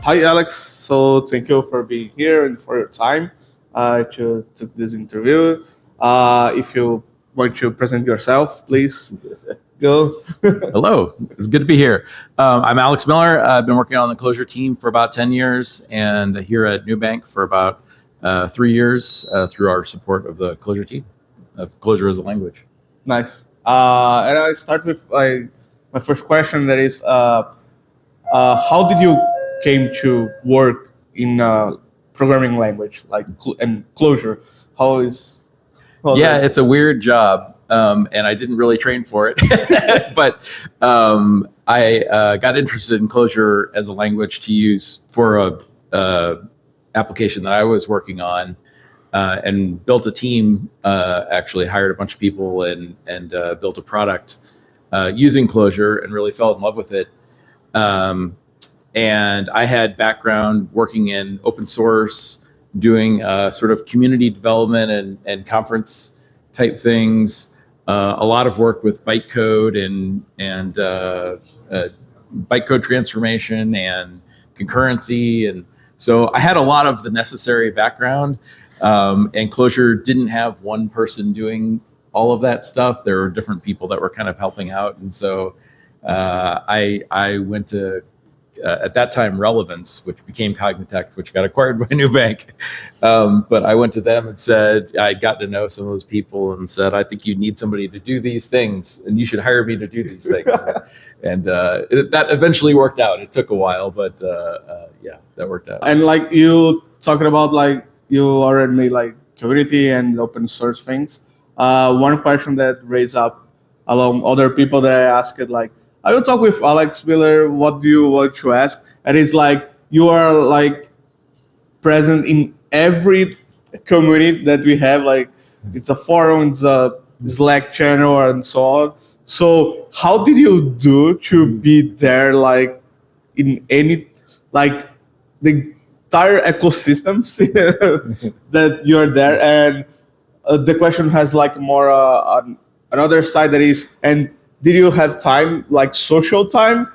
Hi, Alex. So thank you for being here and for your time to took this interview. If you want to present yourself, please go. Hello, it's good to be here. I'm Alex Miller. I've been working on the Clojure team for about 10 years and here at Nubank for about 3 years through our support of the Clojure team, of Clojure as a language. Nice. And I start with my first question. That is, how did you came to work in programming language and Clojure? How is? Yeah, it's a weird job, and I didn't really train for it. But I got interested in Clojure as a language to use for a application that I was working on, and built a team. Actually, hired a bunch of people and built a product using Clojure, and really fell in love with it. And I had background working in open source, doing sort of community development and conference type things. A lot of work with bytecode and bytecode transformation and concurrency, and so I had a lot of the necessary background. And Clojure didn't have one person doing all of that stuff. There were different people that were kind of helping out, and so I went to at that time Relevance, which became Cognitect, which got acquired by Nubank. But I went to them and said, I got to know some of those people and said, I think you need somebody to do these things and you should hire me to do these things. And that eventually worked out. It took a while, but yeah, that worked out. And like you talking about, like you already made like community and open source things. One question that raised up along other people that I asked it, like, I will talk with Alex Miller. What do you want to ask? And it's like you are like present in every community that we have. Like it's a forum, it's a Slack channel, and so on. So how did you do to be there, like in any, like the entire ecosystems that you're there? And the question has like more another side that is, and did you have time, like social time,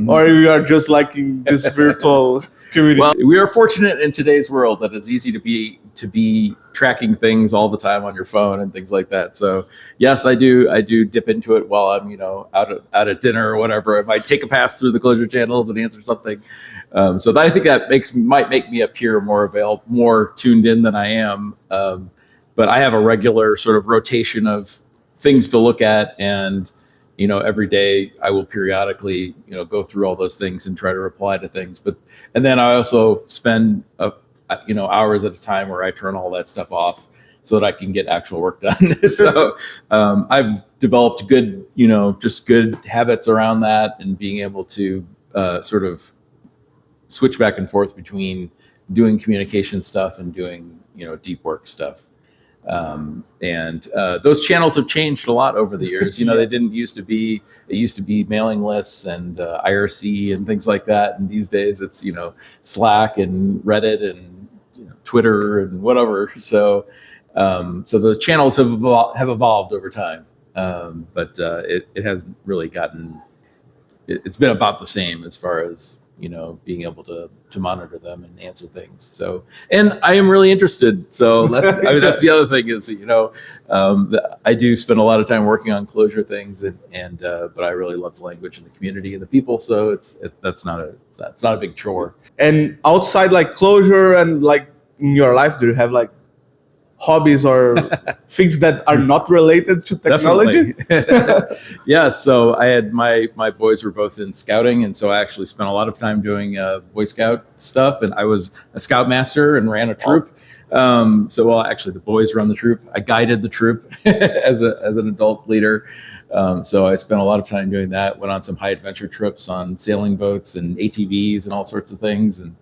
or you are just like in this virtual community? Well, we are fortunate in today's world that it's easy to be tracking things all the time on your phone and things like that. So yes, I do dip into it while I'm out at dinner or whatever. I might take a pass through the Clojure channels and answer something. So I think that might make me appear more tuned in than I am. But I have a regular sort of rotation of things to look at, and every day I will periodically, go through all those things and try to reply to things. And then I also spend, hours at a time where I turn all that stuff off so that I can get actual work done. So I've developed good, just good habits around that, and being able to sort of switch back and forth between doing communication stuff and doing, deep work stuff. And those channels have changed a lot over the years. They didn't used to be, it used to be mailing lists and IRC and things like that. And these days it's, Slack and Reddit and Twitter and whatever. So the channels have evolved over time. But it hasn't really it's been about the same as far as, being able to monitor them and answer things. So, and I am really interested. So that's the other thing is, I do spend a lot of time working on Clojure things, and but I really love the language and the community and the people. So that's not a big chore. And outside like Clojure and like in your life, do you have like hobbies or things that are not related to technology? Yeah, so I had my boys were both in scouting, and so I actually spent a lot of time doing Boy Scout stuff, and I was a scoutmaster and ran a troop. Actually the boys run the troop. I guided the troop as an adult leader. So I spent a lot of time doing that, went on some high adventure trips on sailing boats and ATVs and all sorts of things. And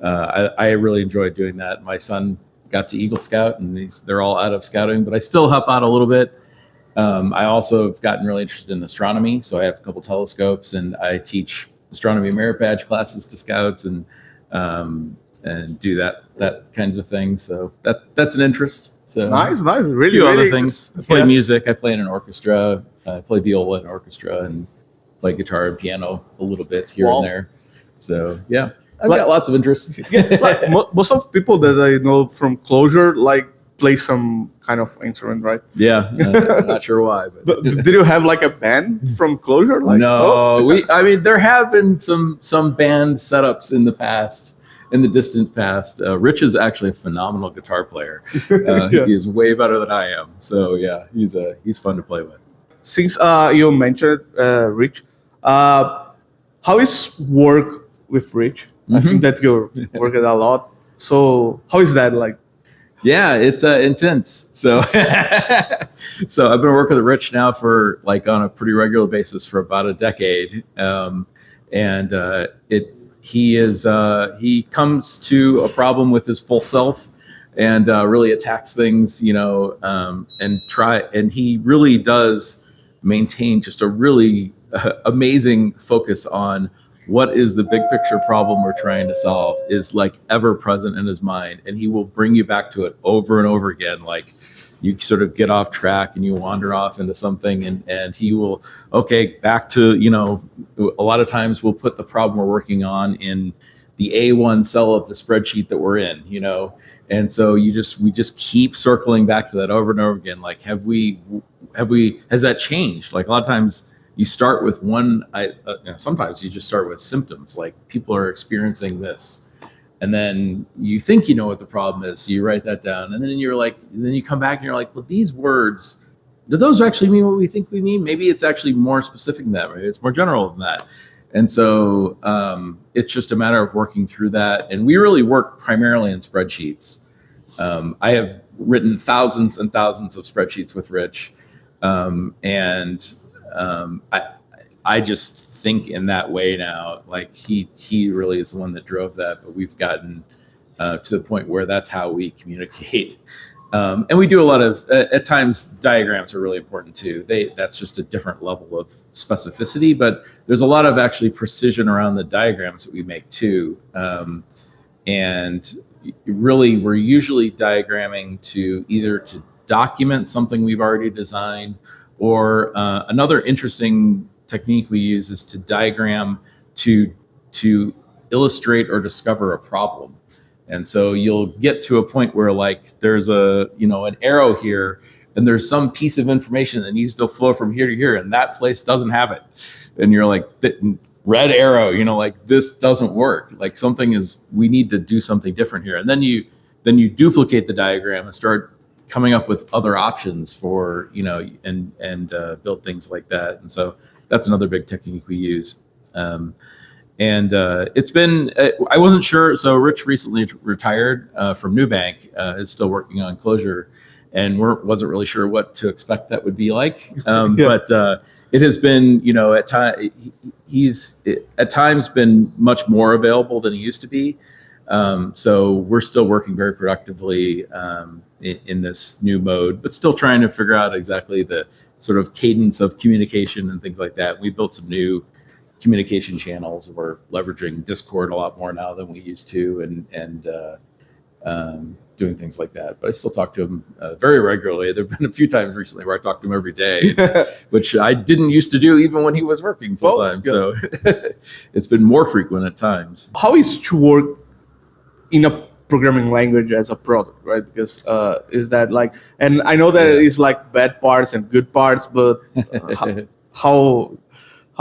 I really enjoyed doing that. My son got to Eagle Scout, and they're all out of scouting, but I still help out a little bit. I also have gotten really interested in astronomy. So I have a couple telescopes, and I teach astronomy merit badge classes to scouts and do that kinds of things. So that's an interest. So nice. Really, a few really other things. I play music. I play in an orchestra. I play viola in an orchestra and play guitar and piano a little bit here and there. So yeah. I've got lots of interests. Like, most of people that I know from Clojure like play some kind of instrument, right? Yeah, I'm not sure why. But. Did you have like a band from Clojure? Like, no, I mean, there have been some band setups in the past, in the distant past. Rich is actually a phenomenal guitar player. He is way better than I am. So yeah, he's fun to play with. Since you mentioned Rich, how is work with Rich? I think that you're working a lot. So how is that like? Yeah, it's intense. So, so I've been working with Rich now for like on a pretty regular basis for about a decade, and he comes to a problem with his full self, and really attacks things, and he really does maintain just a really amazing focus on what is the big picture problem we're trying to solve is like ever present in his mind. And he will bring you back to it over and over again. Like you sort of get off track and you wander off into something and he will, back to, a lot of times we'll put the problem we're working on in the A1 cell of the spreadsheet that we're in, and so we just keep circling back to that over and over again. Like, has that changed? Like a lot of times, you start with sometimes you just start with symptoms, like people are experiencing this. And then you think you know what the problem is. So you write that down. And then you come back and you're like, well, these words, do those actually mean what we think we mean? Maybe it's actually more specific than that. Maybe it's more general than that. And so it's just a matter of working through that. And we really work primarily in spreadsheets. I have written thousands and thousands of spreadsheets with Rich. I just think in that way now. Like he really is the one that drove that, but we've gotten to the point where that's how we communicate. And we do a lot of at times diagrams are really important too. That's just a different level of specificity, but there's a lot of actually precision around the diagrams that we make too. And really, we're usually diagramming to either to document something we've already designed. Or another interesting technique we use is to diagram to illustrate or discover a problem. And so you'll get to a point where like there's an arrow here and there's some piece of information that needs to flow from here to here and that place doesn't have it. And you're like, red arrow, like this doesn't work. Like we need to do something different here. And then you duplicate the diagram and start coming up with other options for, and build things like that. And so that's another big technique we use. It's been, I wasn't sure. So Rich recently retired from Nubank, is still working on Clojure and wasn't really sure what to expect that would be like. But it has been, he's at times been much more available than he used to be. So we're still working very productively in this new mode, but still trying to figure out exactly the sort of cadence of communication and things like that. We built some new communication channels. We're leveraging Discord a lot more now than we used to, and doing things like that. But I still talk to him very regularly. There have been a few times recently where I talk to him every day, which I didn't used to do even when he was working full time. So it's been more frequent at times. How is to work in a programming language as a product, right? Because is that like, and I know that it is like bad parts and good parts, but how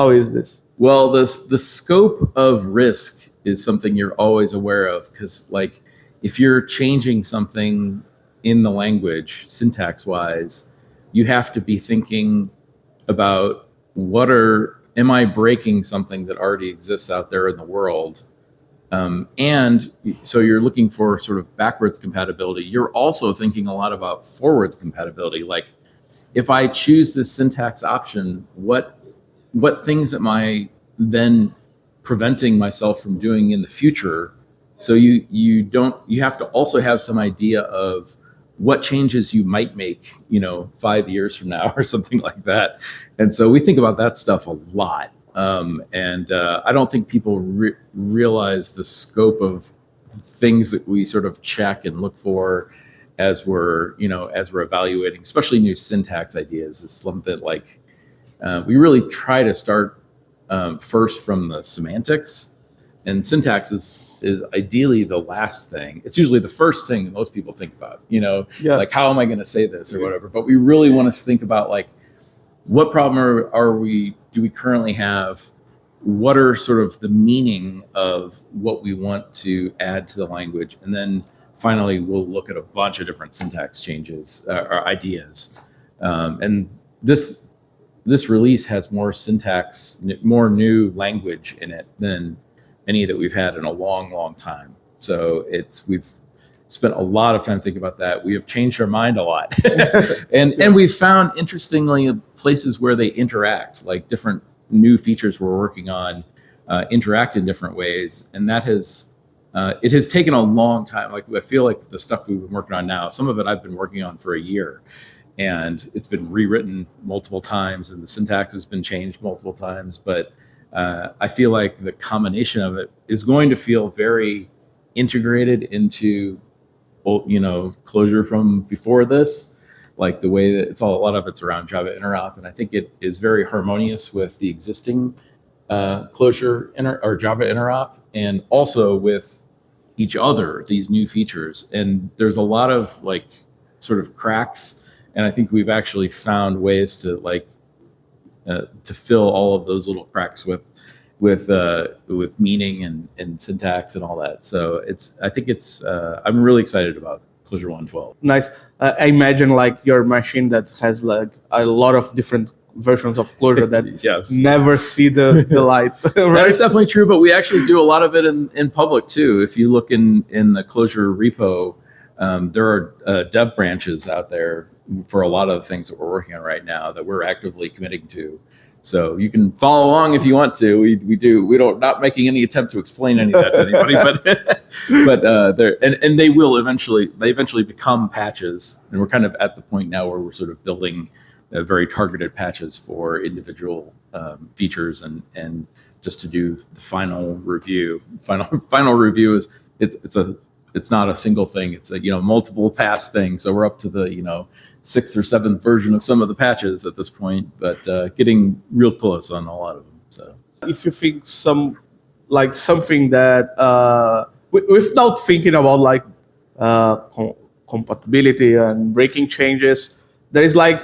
is this? Well, the scope of risk is something you're always aware of, because like if you're changing something in the language syntax wise, you have to be thinking about am I breaking something that already exists out there in the world? And so you're looking for sort of backwards compatibility. You're also thinking a lot about forwards compatibility. Like if I choose this syntax option, what things am I then preventing myself from doing in the future? So you have to also have some idea of what changes you might make, 5 years from now or something like that. And so we think about that stuff a lot. I don't think people realize the scope of things that we sort of check and look for as we're evaluating, especially new syntax ideas. Is something that we really try to start first from the semantics, and syntax is ideally the last thing. It's usually the first thing that most people think about, Yeah. like how am I going to say this or whatever. But we really want to think about like what problem do we currently have? What are sort of the meaning of what we want to add to the language, and then finally we'll look at a bunch of different syntax changes or ideas. And this release has more syntax, more new language in it than any that we've had in a long time. So we've spent a lot of time thinking about that. We have changed our mind a lot. and we've found, interestingly, places where they interact, like different new features we're working on interact in different ways. And that it has taken a long time. Like, I feel like the stuff we've been working on now, some of it I've been working on for a year, and it's been rewritten multiple times and the syntax has been changed multiple times. But I feel like the combination of it is going to feel very integrated into, Clojure from before this, like the way that a lot of it's around Java interop. And I think it is very harmonious with the existing Clojure or Java interop, and also with each other, these new features. And there's a lot of like sort of cracks. And I think we've actually found ways to to fill all of those little cracks with meaning and syntax and all that. So I think I'm really excited about Clojure 1.12. Nice. I imagine like your machine that has like a lot of different versions of Clojure that Yes. never see the light. Right? That is definitely true, but we actually do a lot of it in public too. If you look in the Clojure repo, there are dev branches out there for a lot of the things that we're working on right now that we're actively committing to. So you can follow along if you want to. We don't not making any attempt to explain any of that to anybody, but they eventually become patches, and we're kind of at the point now where we're sort of building very targeted patches for individual features, and just to do the final review. Final review is it's not a single thing. It's a multiple pass thing. So we're up to the 6th or 7th version of some of the patches at this point, but getting real close on a lot of them. So if you think something that without thinking about like compatibility and breaking changes, there is like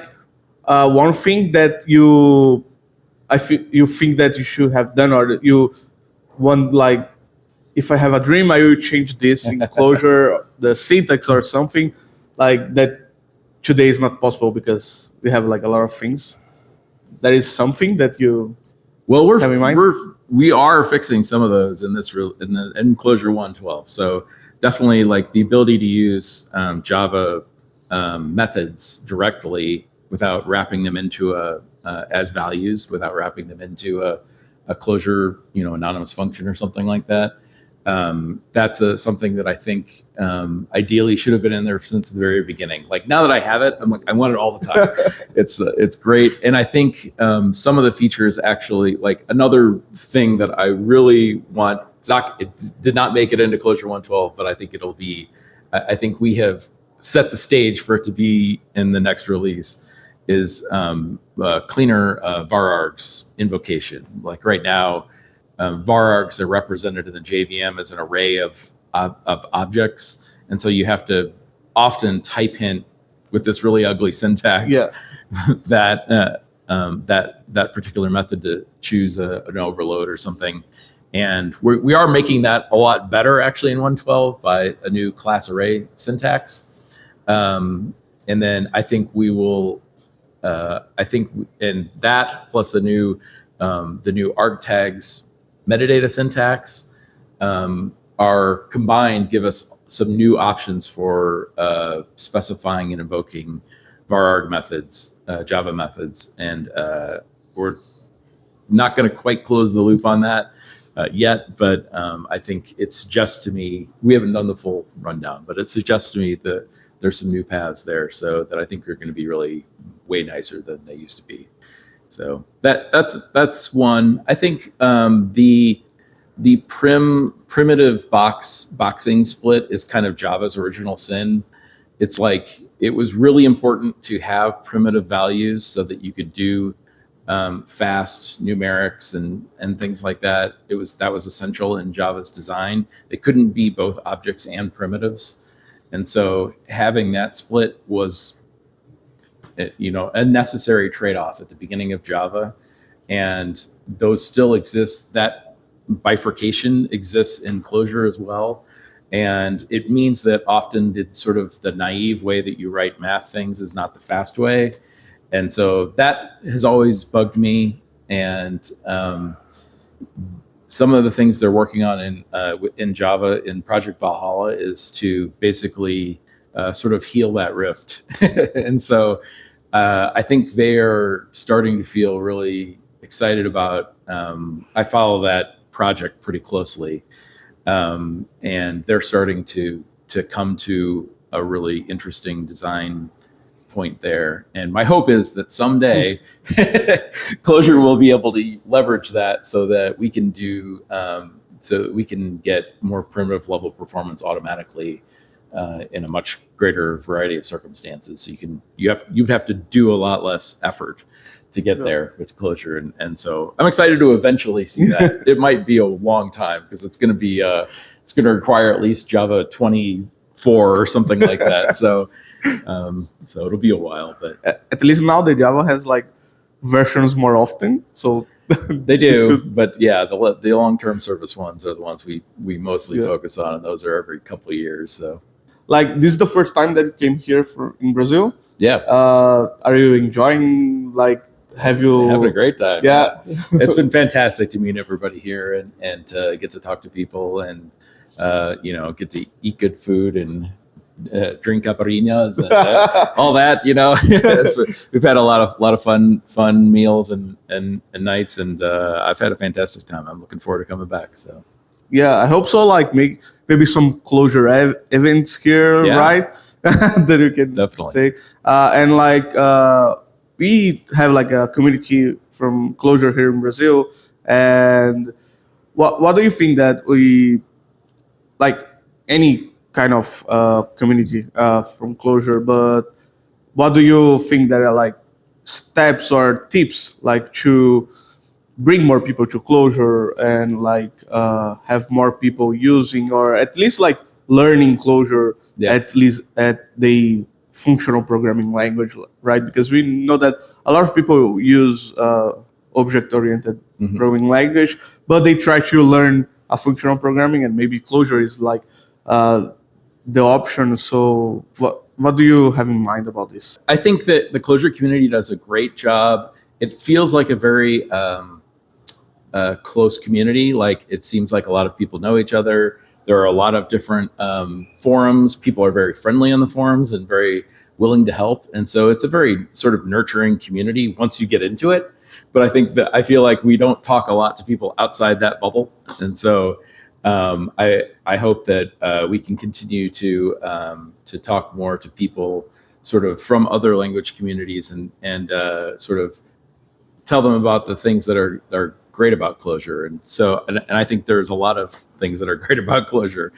one thing that you think that you should have done, or that you want, like, if I have a dream, I will change this in Clojure, the syntax or something like that. Today is not possible because we have like a lot of things. That is something that you have in mind? We are fixing some of those in Clojure 1.12. So definitely like the ability to use Java methods directly without wrapping them into as values, without wrapping them into a Clojure anonymous function or something like that. That's something that I think ideally should have been in there since the very beginning. Like, now that I have it, I'm like, I want it all the time. It's great. And I think some of the features actually, like another thing that I really want, it did not make it into Clojure 1.12, but I think I think we have set the stage for it to be in the next release, is cleaner varargs invocation. Like right now, varargs are represented in the JVM as an array of objects, and so you have to often type hint with this really ugly syntax that particular method to choose an overload or something. And we are making that a lot better actually in 1.12 by a new class array syntax. And then I think we will. And that plus the new argtags metadata syntax are combined, give us some new options for specifying and invoking vararg methods, Java methods, and we're not going to quite close the loop on that yet, but I think it suggests to me, we haven't done the full rundown, but it suggests to me that there's some new paths there, so that I think are going to be really way nicer than they used to be. So that's one. I think the primitive boxing split is kind of Java's original sin. It's like, it was really important to have primitive values so that you could do fast numerics and things like that. That was essential in Java's design. They couldn't be both objects and primitives, and so having that split was, a necessary trade-off at the beginning of Java, and those still exist. That bifurcation exists in Clojure as well. And it means that often the naive way that you write math things is not the fast way. And so that has always bugged me. And some of the things they're working on in Java in Project Valhalla is to basically sort of heal that rift. And so I think they're starting to feel really excited about, I follow that project pretty closely. And they're starting to come to a really interesting design point there. And my hope is that someday Clojure will be able to leverage that so that we can get more primitive level performance automatically in a much greater variety of circumstances. So you'd have to do a lot less effort to get there with Clojure, and so I'm excited to eventually see that. It might be a long time because it's going to require at least Java 24 or something like that. So it'll be a while, but at least now the Java has like versions more often. So they do, but yeah, the long-term service ones are the ones we mostly focus on, and those are every couple of years. So. Like, this is the first time that you came here in Brazil. Yeah. Are you enjoying, like, having a great time? Yeah. It's been fantastic to meet everybody here and to get to talk to people and, get to eat good food and drink caipirinhas and all that, We've had a lot of fun meals and nights, and I've had a fantastic time. I'm looking forward to coming back. So. Yeah, I hope so. Like, maybe some Clojure events here, right? That you can definitely take. And like, we have like a community from Clojure here in Brazil. And what do you think that we, like, any kind of community from Clojure, but what do you think that are like steps or tips like to bring more people to Clojure and like have more people using or at least like learning Clojure at least at the functional programming language, right? Because we know that a lot of people use object-oriented programming language, but they try to learn a functional programming, and maybe Clojure is like the option. So what do you have in mind about this? I think that the Clojure community does a great job. It feels like a very close community. Like, it seems like a lot of people know each other. There are a lot of different forums. People are very friendly on the forums and very willing to help. And so it's a very sort of nurturing community once you get into it. But I feel like we don't talk a lot to people outside that bubble. And so I hope that we can continue to talk more to people sort of from other language communities and sort of tell them about the things that are great about Clojure. And so, and I think there's a lot of things that are great about Clojure.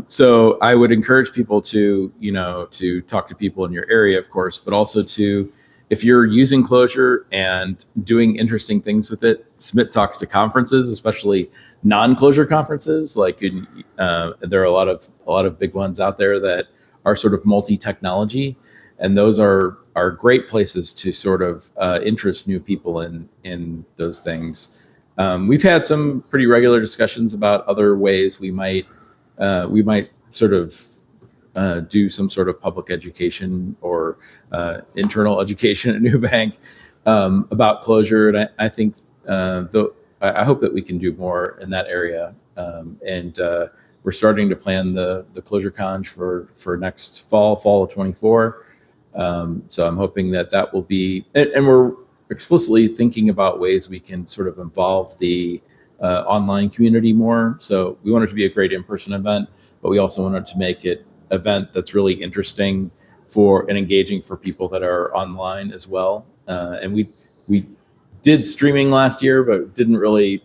So I would encourage people to talk to people in your area, of course, but also if you're using Clojure and doing interesting things with it, submit talks to conferences, especially non-Clojure conferences. Like there are a lot of big ones out there that are sort of multi-technology, and those are great places to sort of interest new people in those things. We've had some pretty regular discussions about other ways we might sort of do some sort of public education or internal education at Nubank about Clojure, and I think I hope that we can do more in that area. And we're starting to plan the Clojure Conj for next fall of 24. So I'm hoping that will be, and we're explicitly thinking about ways we can sort of involve the online community more. So we want it to be a great in-person event, but we also wanted to make it an event that's really interesting and engaging for people that are online as well. And we did streaming last year, but didn't really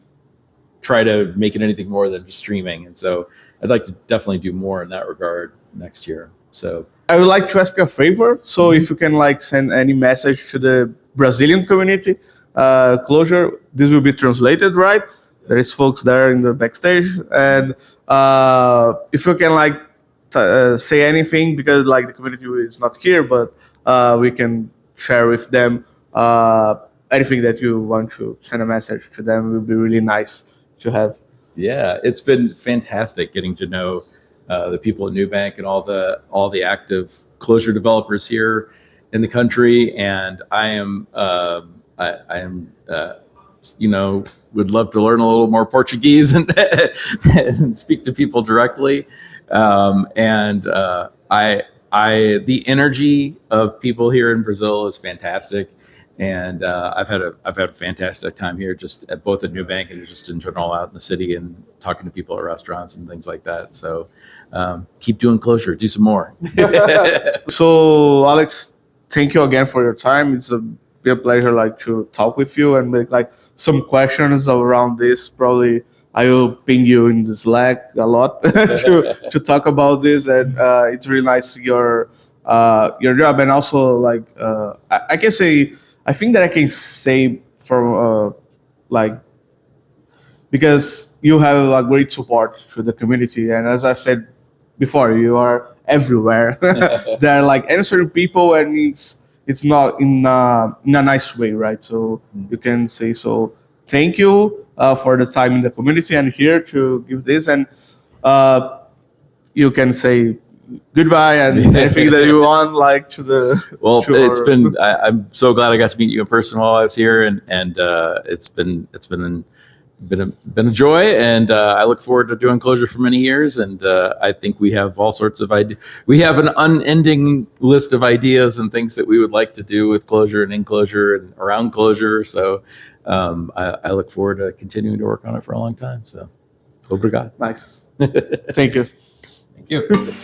try to make it anything more than just streaming. And so I'd like to definitely do more in that regard next year. So I would like to ask a favor. So if you can like send any message to the Brazilian community, Clojure. This will be translated, right? There is folks there in the backstage, and if you can like say anything, because like the community is not here, but we can share with them anything that you want to send a message to them. It would be really nice to have. Yeah, it's been fantastic getting to know the people at Nubank and all the active Clojure developers here in the country, and I am would love to learn a little more Portuguese and, and speak to people directly. The energy of people here in Brazil is fantastic. And I've had a fantastic time here, just at both at Nubank and just in general out in the city and talking to people at restaurants and things like that. So keep doing Clojure, do some more. So Alex, thank you again for your time. It's be a pleasure like to talk with you and make like some questions around this. Probably I will ping you in the Slack a lot to talk about this, and it's really nice your job, and also like I can say. I think that I can say from like, because you have a great support to the community, and as I said before, you are everywhere. They're like answering people, and it's not in a nice way, right? So you can say so. Thank you for the time in the community and here to give this, and you can say goodbye and anything that you want, like to the. Well, it's been. I'm so glad I got to meet you in person while I was here, and it's been a joy, and I look forward to doing Clojure for many years. And I think we have all sorts of ideas. We have an unending list of ideas and things that we would like to do with Clojure and in Clojure and around Clojure. So I look forward to continuing to work on it for a long time. So, obrigado. Nice. Thank you. Thank you.